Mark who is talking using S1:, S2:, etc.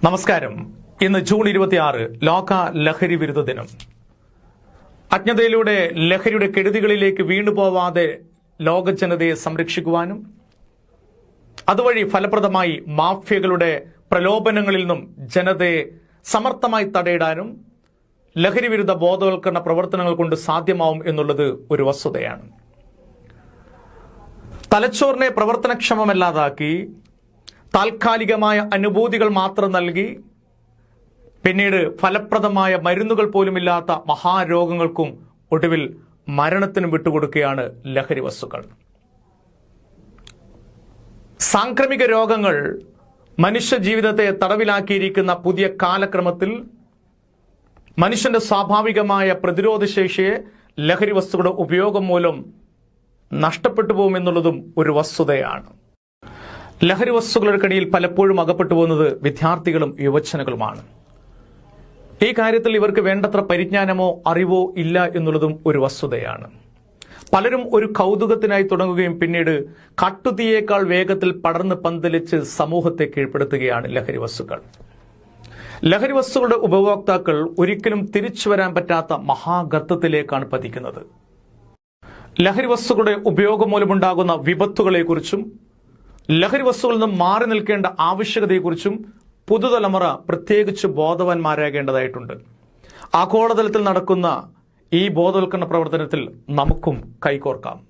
S1: നമസ്കാരം. ഇന്ന് ജൂൺ 26 ലോക ലഹരി വിരുദ്ധ ദിനം. അജ്ഞതയിലൂടെ ലഹരിയുടെ കെടുതികളിലേക്ക് വീണുപോവാതെ ലോക ജനതയെ സംരക്ഷിക്കുവാനും അതുവഴി ഫലപ്രദമായി മാഫിയകളുടെ പ്രലോഭനങ്ങളിൽ നിന്നും ജനതയെ സമർത്ഥമായി തടയിടാനും ലഹരി വിരുദ്ധ ബോധവൽക്കരണ പ്രവർത്തനങ്ങൾ കൊണ്ട് സാധ്യമാവും എന്നുള്ളത് ഒരു വസ്തുതയാണ്. തലച്ചോറിനെ പ്രവർത്തനക്ഷമമല്ലാതാക്കി താൽക്കാലികമായ അനുഭൂതികൾ മാത്രം നൽകി പിന്നീട് ഫലപ്രദമായ മരുന്നുകൾ പോലുമില്ലാത്ത മഹാരോഗങ്ങൾക്കും ഒടുവിൽ മരണത്തിനും വിട്ടുകൊടുക്കുകയാണ് ലഹരി വസ്തുക്കൾ. സാംക്രമിക രോഗങ്ങൾ മനുഷ്യ ജീവിതത്തെ തടവിലാക്കിയിരിക്കുന്ന പുതിയ കാലക്രമത്തിൽ മനുഷ്യന്റെ സ്വാഭാവികമായ പ്രതിരോധശേഷിയെ ലഹരി വസ്തുക്കളുടെ ഉപയോഗം മൂലം നഷ്ടപ്പെട്ടു പോകുമെന്നുള്ളതും ഒരു വസ്തുതയാണ്. ലഹരി വസ്തുക്കളുടെക്കിടയിൽ പലപ്പോഴും അകപ്പെട്ടു പോകുന്നത് വിദ്യാർത്ഥികളും യുവജനങ്ങളുമാണ്. ഈ കാര്യത്തിൽ ഇവർക്ക് വേണ്ടത്ര പരിജ്ഞാനമോ അറിവോ ഇല്ല എന്നുള്ളതും ഒരു വസ്തുതയാണ്. പലരും ഒരു കൗതുകത്തിനായി തുടങ്ങുകയും പിന്നീട് കാട്ടുതീയേക്കാൾ വേഗത്തിൽ പടർന്ന് പന്തലിച്ച് സമൂഹത്തെ കീഴ്പ്പെടുത്തുകയാണ് ലഹരി വസ്തുക്കൾ. ലഹരി വസ്തുക്കളുടെ ഉപഭോക്താക്കൾ ഒരിക്കലും തിരിച്ചു വരാൻ പറ്റാത്ത മഹാഗർത്തത്തിലേക്കാണ് പതിക്കുന്നത്. ലഹരി വസ്തുക്കളുടെ ഉപയോഗം മൂലമുണ്ടാകുന്ന വിപത്തുകളെക്കുറിച്ചും ലഹരി വസ്തുക്കളിൽ നിന്നും മാറി നിൽക്കേണ്ട ആവശ്യകതയെക്കുറിച്ചും പുതുതലമുറ പ്രത്യേകിച്ച് ബോധവാന്മാരാകേണ്ടതായിട്ടുണ്ട്. ആഗോളതലത്തിൽ നടക്കുന്ന ഈ ബോധവൽക്കരണ പ്രവർത്തനത്തിൽ നമുക്കും കൈകോർക്കാം.